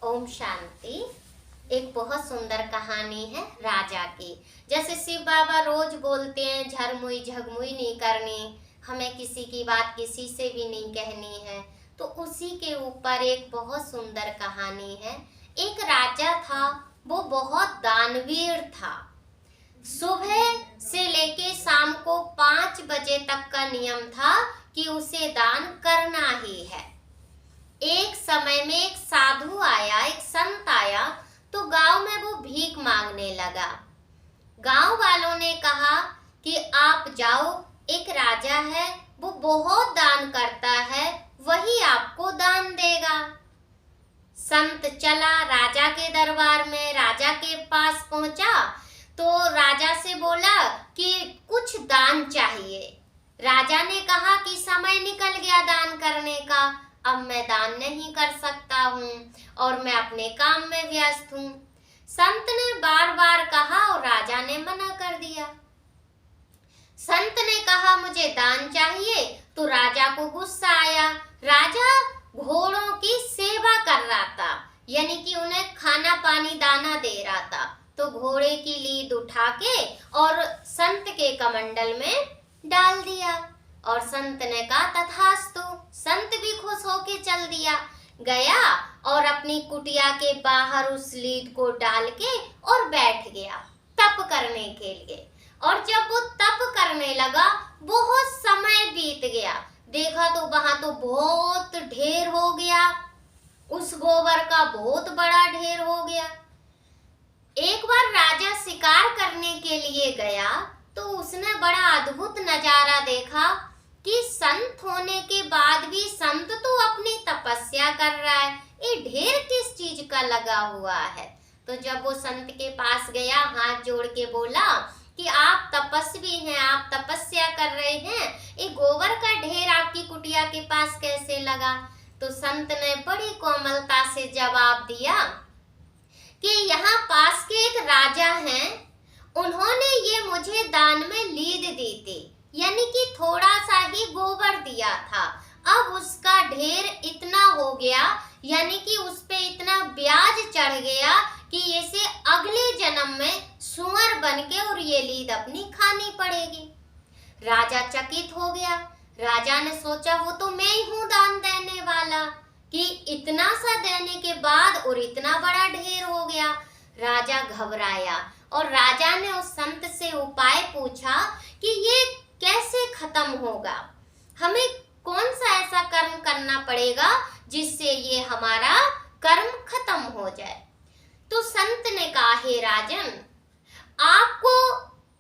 ओम शांति। एक बहुत सुंदर कहानी है राजा की। जैसे शिव बाबा रोज बोलते हैं, झरमुई झगमुई नहीं करनी, हमें किसी की बात किसी से भी नहीं कहनी है। तो उसी के ऊपर एक बहुत सुंदर कहानी है। एक राजा था, वो बहुत दानवीर था। सुबह से लेके शाम को 5 बजे तक का नियम था कि उसे दान करना ही है। एक समय में एक साधु आया, एक संत आया, तो गांव में वो भीख मांगने लगा। गांव वालों ने कहा कि आप जाओ, एक राजा है, वो बहुत दान करता है, वही आपको दान देगा। संत चला राजा के दरबार में, राजा के पास पहुंचा तो राजा से बोला कि कुछ दान चाहिए। राजा ने कहा कि समय निकल गया दान करने का, अब मैं दान नहीं कर सकता हूँ और मैं अपने काम में व्यस्त हूँ। संत ने बार बार कहा और राजा ने मना कर दिया। संत ने कहा मुझे दान चाहिए, तो राजा को गुस्सा आया। राजा घोड़ों की सेवा कर रहा था, यानी कि उन्हें खाना पानी दाना दे रहा था। तो घोड़े की लीद उठा के और संत के कमंडल में डाल दिया और संत ने कहा तथास्तु। संत भी खुश होके चल दिया, गया और अपनी कुटिया के बाहर उस लीद को डाल के और बैठ गया तप करने के लिए। और जब वो तप करने लगा, बहुत समय बीत गया, देखा तो वहां तो बहुत ढेर हो गया, उस गोबर का बहुत बड़ा ढेर हो गया। एक बार राजा शिकार करने के लिए गया तो उसने बड़ा अद्भुत नजारा देखा कि संत होने के बाद भी संत तो अपनी तपस्या कर रहा है, ये ढेर किस चीज का लगा हुआ है। तो जब वो संत के पास गया, हाथ जोड़ के बोला कि आप तपस्वी हैं, आप तपस्या कर रहे हैं, ये गोबर का ढेर आपकी कुटिया के पास कैसे लगा। तो संत ने बड़ी कोमलता से जवाब दिया कि यहाँ पास के एक राजा हैं, उन्होंने ये मुझे दान में लीद दी थी, यानी कि थोड़ा सा ही गोबर दिया था। अब उसका ढेर इतना हो गया, यानी कि उस पे इतना ब्याज चढ़ गया कि इसे अगले जन्म में सुअर बन के और ये लीद अपनी खानी पड़ेगी। राजा चकित हो गया। राजा ने सोचा वो तो मैं ही हूँ दान देने वाला, कि इतना सा देने के बाद और इतना बड़ा ढेर हो गया। राजा घबराया और राजा ने उस संत से उपाय पूछा कि ये कैसे खत्म होगा, हमें कौन सा ऐसा कर्म करना पड़ेगा जिससे ये हमारा कर्म खत्म हो जाए। तो संत ने कहा, हे राजन, आपको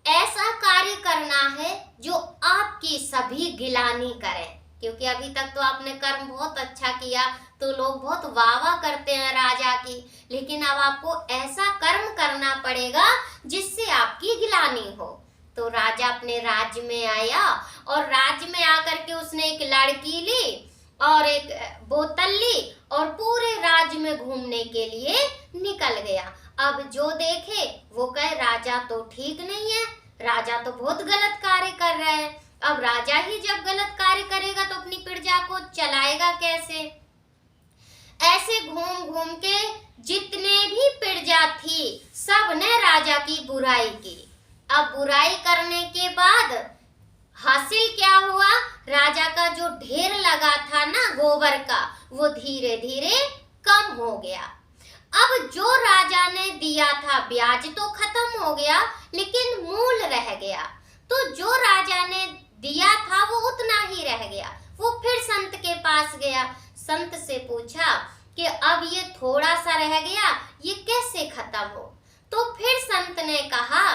ऐसा कार्य करना है जो आपकी सभी गिलानी करें, क्योंकि अभी तक तो आपने कर्म बहुत अच्छा किया तो लोग बहुत वाह वाह करते हैं राजा की, लेकिन अब आपको ऐसा कर्म करना पड़ेगा जिससे आपकी गिलानी हो। तो राजा अपने राज्य में आया और राज्य में आकर के उसने एक लड़की ली और एक बोतल ली और पूरे राज्य में घूमने के लिए निकल गया। अब जो देखे वो कहे राजा तो ठीक नहीं है, राजा तो बहुत गलत कार्य कर रहा है। अब राजा ही जब गलत कार्य करेगा तो अपनी प्रजा को चलाएगा कैसे। ऐसे घूम घूम के जितने भी प्रजा थी सब ने राजा की बुराई की। अब बुराई करने के बाद हासिल क्या हुआ, राजा का जो ढेर लगा था ना गोबर का, वो धीरे धीरे कम हो गया। अब जो राजा ने दिया था ब्याज तो खत्म हो गया, लेकिन मूल रह गया। तो जो राजा ने दिया था वो उतना ही रह गया। वो फिर संत के पास गया, संत से पूछा कि अब ये थोड़ा सा रह गया, ये कैसे खत्म हो। तो फिर संत ने कहा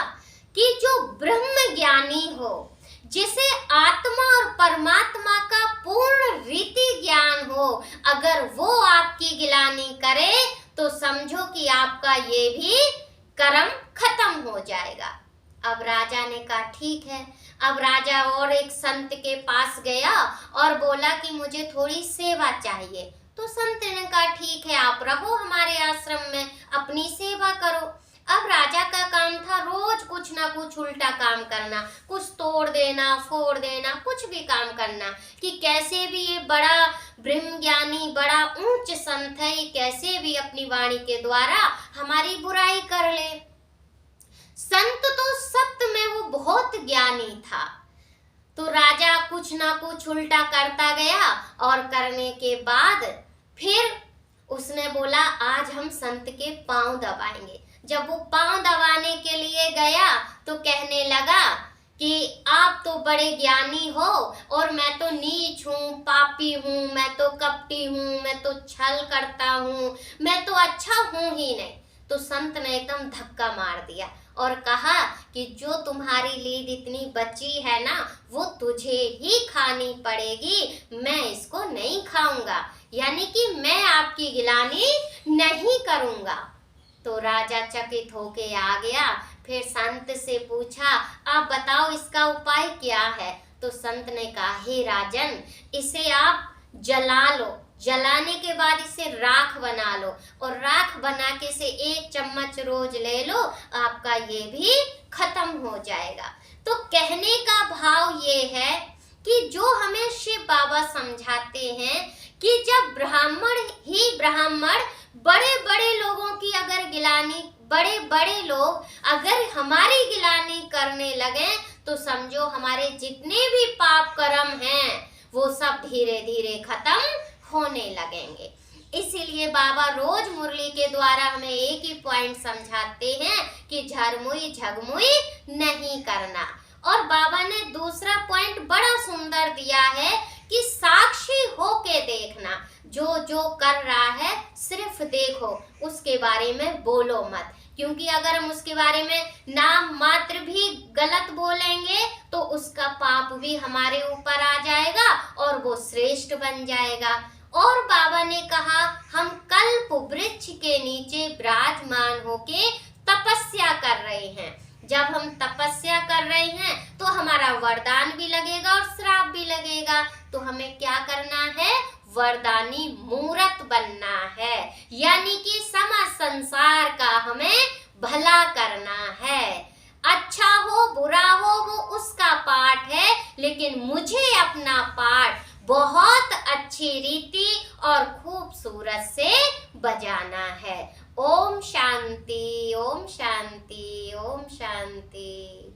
कि जो ब्रह्म ज्ञानी हो, जिसे आत्मा और परमात्मा का पूर्ण रीति ज्ञान हो, अगर वो आपकी गिलानी करे तो समझो कि आपका ये भी कर्म खत्म हो जाएगा। अब राजा ने कहा ठीक है। अब राजा और एक संत के पास गया और बोला कि मुझे थोड़ी सेवा चाहिए। तो संत ने कहा ठीक है, आप रहो हमारे आश्रम में, अपनी सेवा करो। अब राजा का काम था रोज कुछ ना कुछ उल्टा काम करना, कुछ तोड़ देना, फोड़ देना, कुछ भी काम करना, कि कैसे भी ये बड़ा ब्रह्म ज्ञानी, बड़ा ऊंच संत है, ये कैसे भी अपनी वाणी के द्वारा हमारी बुराई कर ले। संत तो सत्य में वो बहुत ज्ञानी था। तो राजा कुछ ना कुछ उल्टा करता गया और करने के बाद फिर उसने बोला आज हम संत के पांव दबाएंगे। जब वो पांव दबाने के लिए गया तो कहने लगा कि आप तो बड़े ज्ञानी हो और मैं तो नीच हूँ, पापी हूँ, मैं तो कपटी हूँ, मैं तो छल करता हूँ, मैं तो अच्छा हूँ ही नहीं। तो संत ने एकदम धक्का मार दिया और कहा कि जो तुम्हारी लीद इतनी बची है ना, वो तुझे ही खानी पड़ेगी, मैं इसको नहीं खाऊंगा, यानी कि मैं आपकी गिलानी नहीं करूंगा। तो राजा चकित होके आ गया। फिर संत से पूछा आप बताओ इसका उपाय क्या है। तो संत ने कहा हे राजन, इसे आप जला लो, जलाने के बाद इसे राख बना लो और राख बना के से 1 चम्मच रोज ले लो, आपका ये भी खत्म हो जाएगा। तो कहने का भाव ये है कि जो हमें शिव बाबा समझाते हैं कि जब ब्राह्मण ही ब्राह्मण बड़े बड़े लोगों की अगर गिलानी, बड़े बड़े लोग अगर हमारी गिलानी करने लगे तो समझो हमारे जितने भी पाप कर्म हैं वो सब धीरे धीरे खत्म होने लगेंगे। इसीलिए बाबा रोज मुरली के द्वारा हमें एक ही पॉइंट समझाते हैं कि झरमुई झगमुई नहीं करना। और बाबा ने दूसरा पॉइंट बड़ा सुंदर दिया है कि साक्षी होके देखना, जो जो कर रहा है सिर्फ देखो, उसके बारे में बोलो मत, क्योंकि अगर हम उसके बारे में नाम मात्र भी गलत बोलेंगे तो उसका पाप भी हमारे ऊपर आ जाएगा और वो श्रेष्ठ बन जाएगा। और बाबा ने कहा हम कल्प वृक्ष के नीचे विराजमान होके तपस्या कर रहे हैं। जब हम तपस्या कर रहे हैं तो हमारा वरदान भी लगेगा और श्राप भी लगेगा। तो हमें क्या करना है, वरदानी मूर्त बनना है, यानी कि समस्त संसार का हमें भला करना है। अच्छा हो बुरा हो वो उसका पाठ है, लेकिन मुझे अपना पाठ बहुत अच्छी रीति और खूबसूरत से बजाना है। ओम शांति, ओम शांति, ओम शांति।